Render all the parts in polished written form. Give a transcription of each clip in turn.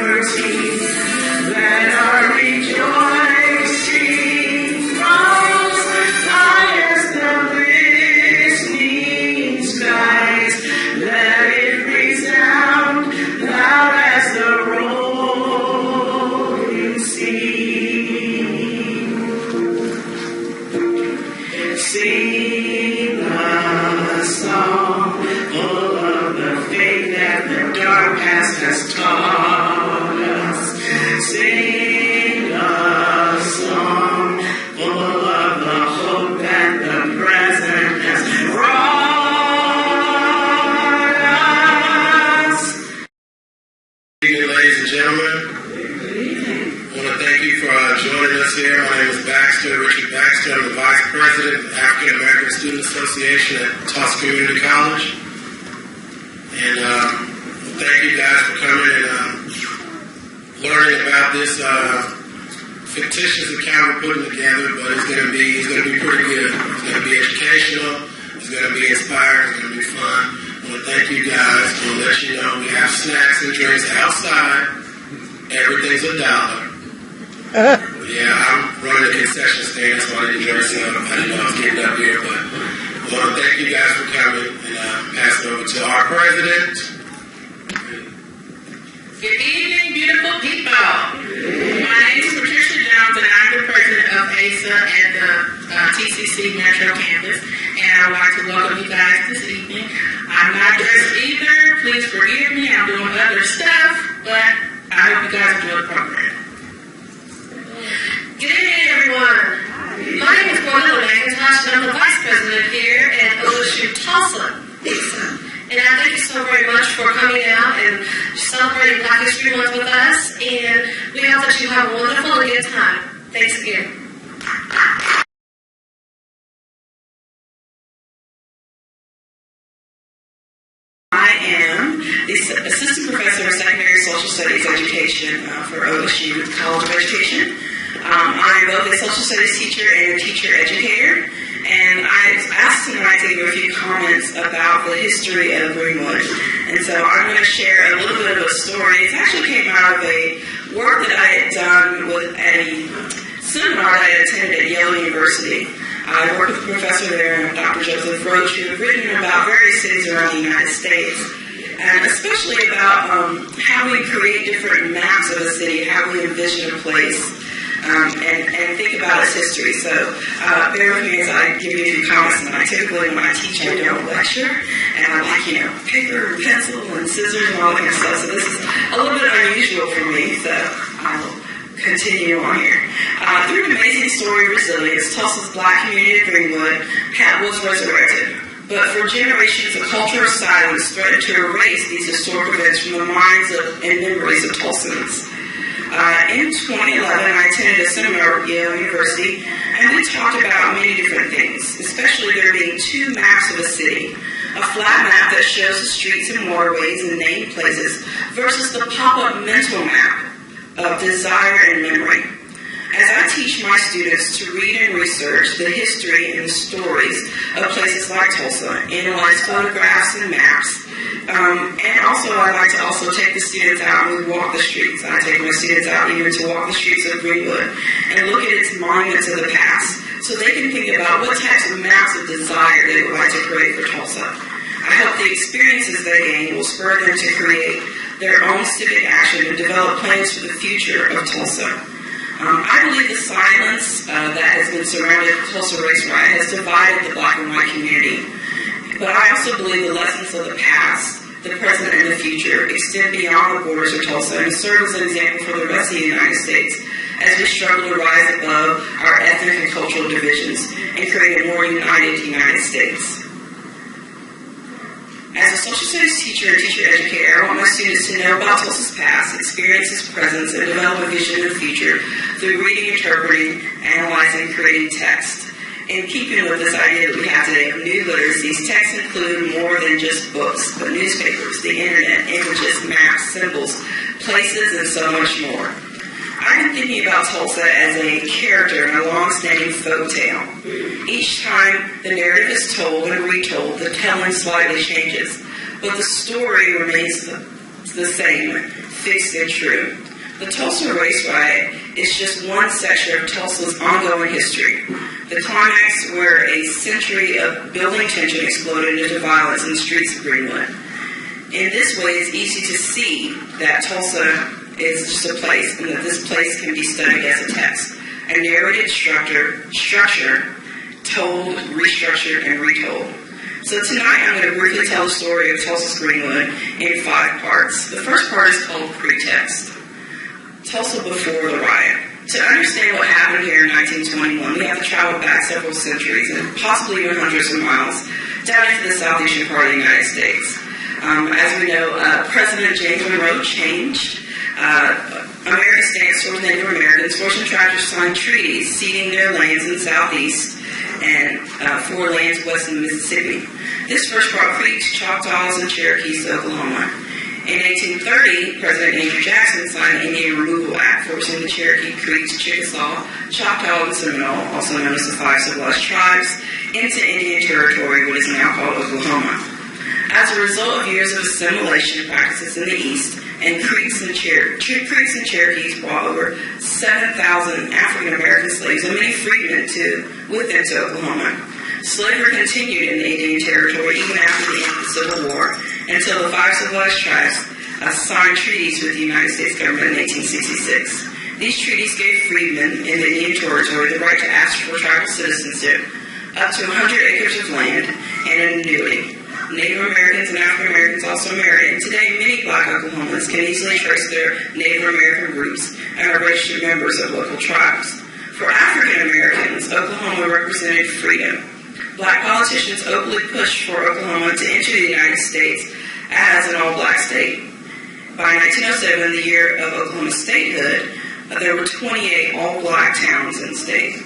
liberty. Let our rejoicing rise high as the listening skies. Let it resound loud as the rolling sea. Sing a song full of the faith that the dark past has taught us. Sing a song full of the hope that the present has brought us. Good evening, ladies and gentlemen. I want to thank you for joining us here. My name is Richard Baxter. I'm the Vice President of the African American Student Association at Tulsa Community College. And thank you guys for coming and learning about this fictitious account we're putting together, but it's going to be pretty good. It's going to be educational. It's going to be inspiring. It's going to be fun. I want to thank you guys. I want to let you know we have snacks and drinks outside. Everything's $1. Yeah, I'm running a concession stand, so I didn't dress up. I didn't know I was getting up here, but I want to thank you guys for coming and pass it over to our president. Good evening, beautiful people. My name is Patricia Jones, and I'm the president of AASA at the TCC Metro Campus, and I would like to welcome you guys this evening. I'm not dressed either. Please forgive me. I'm doing other stuff, but I hope you guys enjoy the program. Good evening, everyone. My name is Cornelia McIntosh, and I'm the vice president here at OSU-Tulsa. And I thank you so very much for coming out and celebrating Black History Month with us. And we hope that you have a wonderful and good time. Thanks again. I am the assistant professor of secondary social studies education for OSU College of Education. I'm both a social studies teacher and a teacher educator, and I was asked tonight to give a few comments about the history of Greenwood. And so I'm going to share a little bit of a story. It actually came out of a work that I had done at a seminar that I attended at Yale University. I worked with a professor there, Dr. Joseph Roach, who had written about various cities around the United States, and especially about how we create different maps of a city, how we envision a place, and think about its history. So bear with me as I give you a few comments. And typically when I teach, I don't lecture, and I like, paper and pencil and scissors and all that kind of stuff. So this is a little bit unusual for me, so I'll continue on here. Through an amazing story of resilience, Tulsa's Black community of Greenwood was resurrected. But for generations, a culture of silence threatened to erase these historic events from the minds and memories of Tulsans. In 2011, I attended a seminar at Yale University, and we talked about many different things, especially there being two maps of a city. A flat map that shows the streets and waterways and named places versus the pop-up mental map of desire and memory. As I teach my students to read and research the history and the stories of places like Tulsa, analyze photographs and maps, and also I like to also take the students out and walk the streets. I take my students out even to walk the streets of Greenwood and look at its monuments of the past so they can think about what types of maps of desire they would like to create for Tulsa. I hope the experiences they gain will spur them to create their own civic action and develop plans for the future of Tulsa. I believe the silence that has been surrounding the Tulsa Race Riot has divided the Black and white community. But I also believe the lessons of the past, the present, and the future extend beyond the borders of Tulsa and serve as an example for the rest of the United States as we struggle to rise above our ethnic and cultural divisions and create a more united United States. As a social studies teacher and teacher educator, I want my students to know about Tulsa's past, experience its presence, and develop a vision of the future through reading, interpreting, analyzing, and creating text. In keeping with this idea that we have today of new literacies, texts include more than just books, but newspapers, the internet, images, maps, symbols, places, and so much more. I've been thinking about Tulsa as a character in a long-standing folk tale. Each time the narrative is told and retold, the telling slightly changes, but the story remains the the same, fixed and true. The Tulsa Race Riot is just one section of Tulsa's ongoing history. The climax where a century of building tension exploded into violence in the streets of Greenwood. In this way, it's easy to see that Tulsa is just a place, and that this place can be studied as a text. A narrated structure, told, restructured, and retold. So tonight I'm going to briefly tell the story of Tulsa's Greenwood in 5 parts. The first part is called Pretext. Tulsa before the riot. To understand what happened here in 1921, we have to travel back several centuries and possibly even hundreds of miles down into the southeastern part of the United States. As we know, President James Monroe changed America's stance towards Native Americans, forcing tribes to sign treaties ceding their lands in the southeast and for lands west of the Mississippi. This first brought Creeks, Choctaws, and Cherokees to Oklahoma. In 1830, President Andrew Jackson signed the Indian Removal Act, forcing the Cherokee, Creeks, Chickasaw, Choctaw, and Seminole, also known as the 5 civilized tribes, into Indian Territory, what is now called Oklahoma. As a result of years of assimilation practices in the East, and Creeks and Cherokees brought over 7,000 African-American slaves and many freedmen with them to Oklahoma. Slavery continued in the Indian Territory even after the end of the Civil War, until the 5 civilized tribes signed treaties with the United States government in 1866. These treaties gave freedmen in the Indian Territory the right to ask for tribal citizenship, up to 100 acres of land, and an annuity. Native Americans and African Americans also married, and today many Black Oklahomans can easily trace their Native American roots and are registered members of local tribes. For African Americans, Oklahoma represented freedom. Black politicians openly pushed for Oklahoma to enter the United States as an all-black state. By 1907, the year of Oklahoma's statehood, there were 28 all-black towns in the state.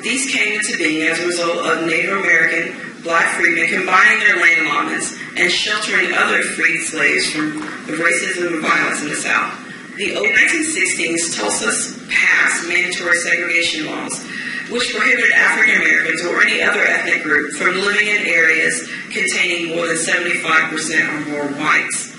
These came into being as a result of Native American Black freedmen combining their land allotments and sheltering other freed slaves from the racism and violence in the South. The 1960s, Tulsa passed mandatory segregation laws, which prohibited African Americans or any other ethnic group from living in areas containing more than 75% or more whites.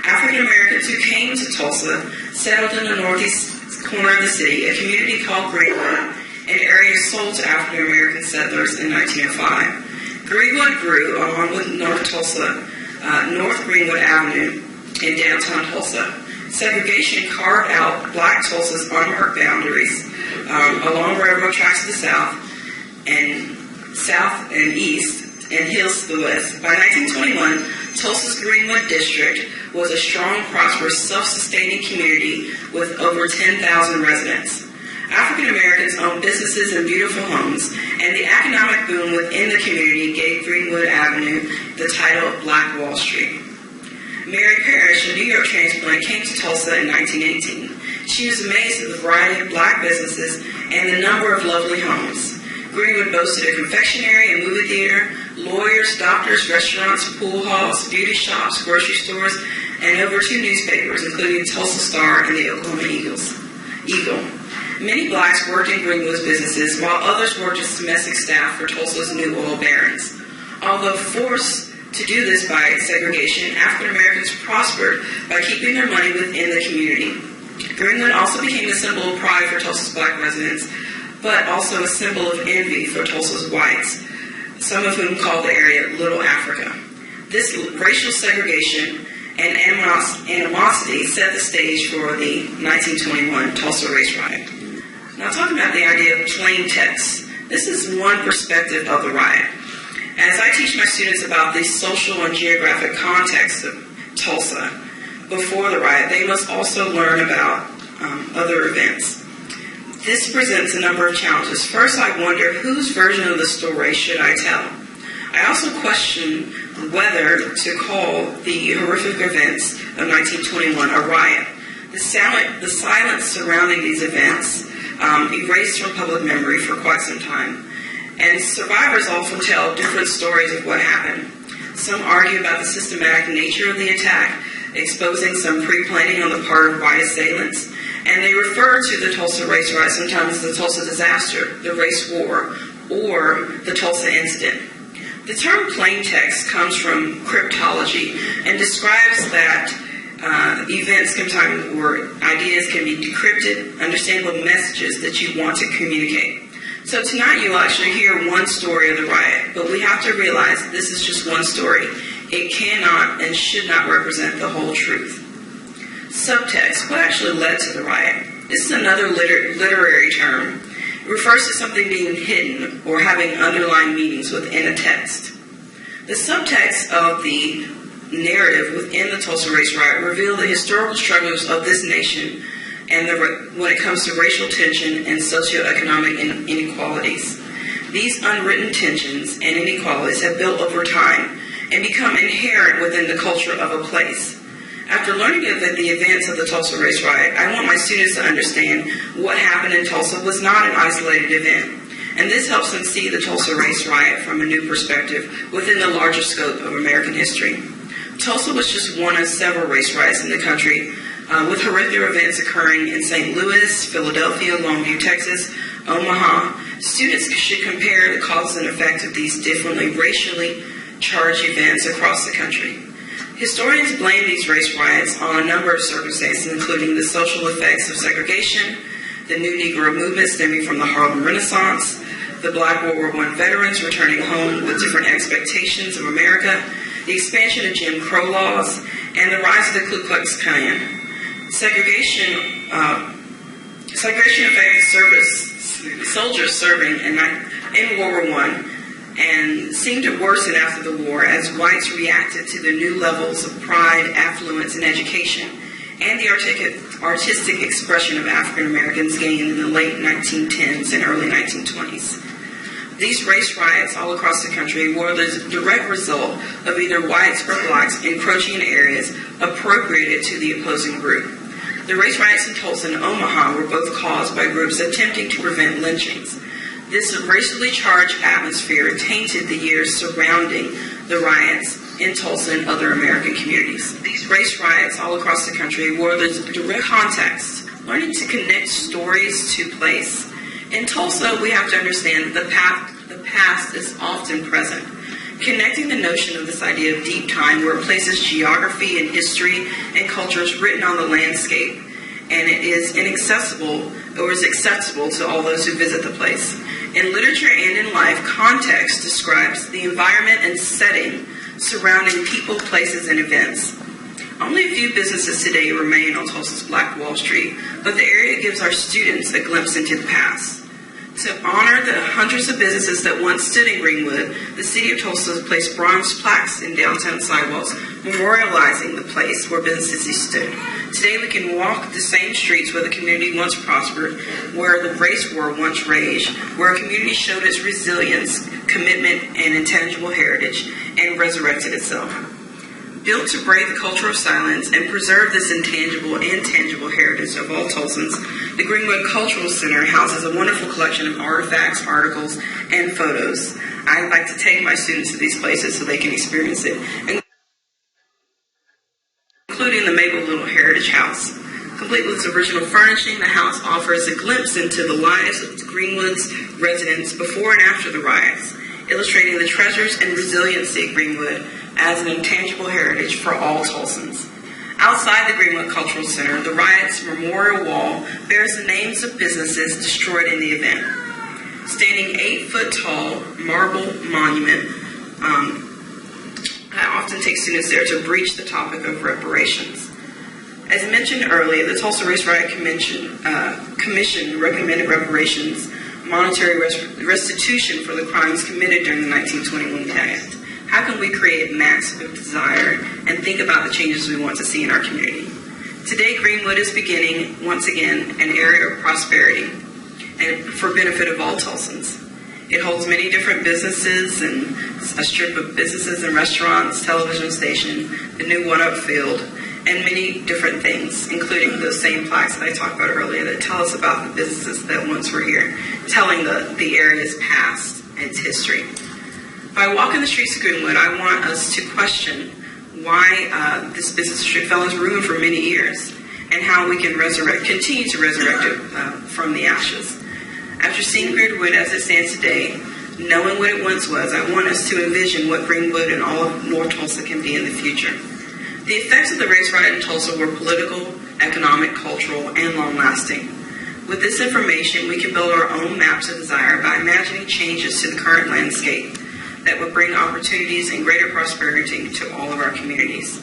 African Americans who came to Tulsa settled in the northeast corner of the city, a community called Greenwood, an area sold to African American settlers in 1905. Greenwood grew along with North Greenwood Avenue in downtown Tulsa. Segregation carved out Black Tulsa's unmarked boundaries along railroad tracks to the south and east, and hills to the west. By 1921, Tulsa's Greenwood district was a strong, prosperous, self-sustaining community with over 10,000 residents. African Americans owned businesses and beautiful homes, and the economic boom within the community gave Greenwood Avenue the title of Black Wall Street. Mary Parrish, a New York transplant, came to Tulsa in 1918. She was amazed at the variety of Black businesses and the number of lovely homes. Greenwood boasted a confectionery and movie theater, lawyers, doctors, restaurants, pool halls, beauty shops, grocery stores, and over 2 newspapers, including the Tulsa Star and the Oklahoma Eagle. Many Blacks worked in Greenwood's businesses, while others worked as domestic staff for Tulsa's new oil barons. Although forced to do this by segregation, African Americans prospered by keeping their money within the community. Greenwood also became a symbol of pride for Tulsa's Black residents, but also a symbol of envy for Tulsa's whites, some of whom called the area Little Africa. This racial segregation and animosity set the stage for the 1921 Tulsa Race Riot. Now, talking about the idea of plain text, this is one perspective of the riot. As I teach my students about the social and geographic context of Tulsa before the riot, they must also learn about other events. This presents a number of challenges. First, I wonder whose version of the story should I tell? I also question whether to call the horrific events of 1921 a riot. The silence surrounding these events erased from public memory for quite some time. And survivors often tell different stories of what happened. Some argue about the systematic nature of the attack, exposing some pre-planning on the part of white assailants, and they refer to the Tulsa Race Riot sometimes as the Tulsa Disaster, the Race War, or the Tulsa Incident. The term plain text comes from cryptology and describes that Events can time where ideas can be decrypted, understandable messages that you want to communicate. So tonight you'll actually hear one story of the riot, but we have to realize this is just one story. It cannot and should not represent the whole truth. Subtext, what actually led to the riot? This is another literary term. It refers to something being hidden or having underlying meanings within a text. The subtext of the narrative within the Tulsa Race Riot reveal the historical struggles of this nation and when it comes to racial tension and socioeconomic inequalities. These unwritten tensions and inequalities have built over time and become inherent within the culture of a place. After learning of the events of the Tulsa Race Riot, I want my students to understand what happened in Tulsa was not an isolated event. And this helps them see the Tulsa Race Riot from a new perspective within the larger scope of American history. Tulsa was just one of several race riots in the country, with horrific events occurring in St. Louis, Philadelphia, Longview, Texas, Omaha. Students should compare the causes and effects of these differently racially charged events across the country. Historians blame these race riots on a number of circumstances, including the social effects of segregation, the new Negro movement stemming from the Harlem Renaissance, the Black World War I veterans returning home with different expectations of America, the expansion of Jim Crow laws, and the rise of the Ku Klux Klan. Segregation affected soldiers serving in World War I and seemed to worsen after the war as whites reacted to the new levels of pride, affluence, and education, and the artistic expression of African Americans gained in the late 1910s and early 1920s. These race riots all across the country were the direct result of either whites or blacks encroaching in areas appropriated to the opposing group. The race riots in Tulsa and Omaha were both caused by groups attempting to prevent lynchings. This racially charged atmosphere tainted the years surrounding the riots in Tulsa and other American communities. These race riots all across the country were the direct context, learning to connect stories to place. In Tulsa, we have to understand that the past is often present, connecting the notion of this idea of deep time where it places geography and history and cultures written on the landscape, and it is inaccessible or is accessible to all those who visit the place. In literature and in life, context describes the environment and setting surrounding people, places, and events. Only a few businesses today remain on Tulsa's Black Wall Street, but the area gives our students a glimpse into the past. To honor the hundreds of businesses that once stood in Greenwood, the city of Tulsa has placed bronze plaques in downtown sidewalks, memorializing the place where businesses stood. Today we can walk the same streets where the community once prospered, where the race war once raged, where a community showed its resilience, commitment, and intangible heritage, and resurrected itself. Built to break the culture of silence and preserve this intangible and tangible heritage of all Tulsans, the Greenwood Cultural Center houses a wonderful collection of artifacts, articles, and photos. I like to take my students to these places so they can experience it, including the Mabel Little Heritage House. Complete with its original furnishing, the house offers a glimpse into the lives of Greenwood's residents before and after the riots, illustrating the treasures and resiliency of Greenwood as an intangible heritage for all Tulsans. Outside the Greenwood Cultural Center, the riot's memorial wall bears the names of businesses destroyed in the event. Standing 8-foot-tall marble monument, I often take students there to breach the topic of reparations. As mentioned earlier, the Tulsa Race Riot Commission recommended reparations, monetary restitution for the crimes committed during the 1921 riot. How can we create massive desire and think about the changes we want to see in our community? Today, Greenwood is beginning, once again, an area of prosperity and for benefit of all Tulsans. It holds many different businesses and a strip of businesses and restaurants, television station, the new one-up field, and many different things, including those same plaques that I talked about earlier that tell us about the businesses that once were here, telling the area's past and its history. By walking the streets of Greenwood, I want us to question why this business district fell into ruin for many years and how we can continue to resurrect it from the ashes. After seeing Greenwood as it stands today, knowing what it once was, I want us to envision what Greenwood and all of North Tulsa can be in the future. The effects of the Race Riot in Tulsa were political, economic, cultural, and long-lasting. With this information, we can build our own maps of desire by imagining changes to the current landscape that would bring opportunities and greater prosperity to all of our communities.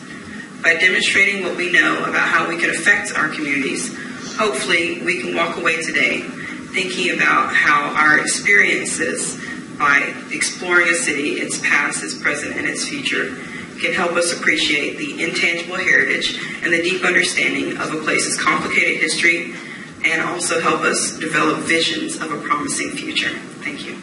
By demonstrating what we know about how we can affect our communities, hopefully we can walk away today thinking about how our experiences by exploring a city, its past, its present, and its future, can help us appreciate the intangible heritage and the deep understanding of a place's complicated history, and also help us develop visions of a promising future. Thank you.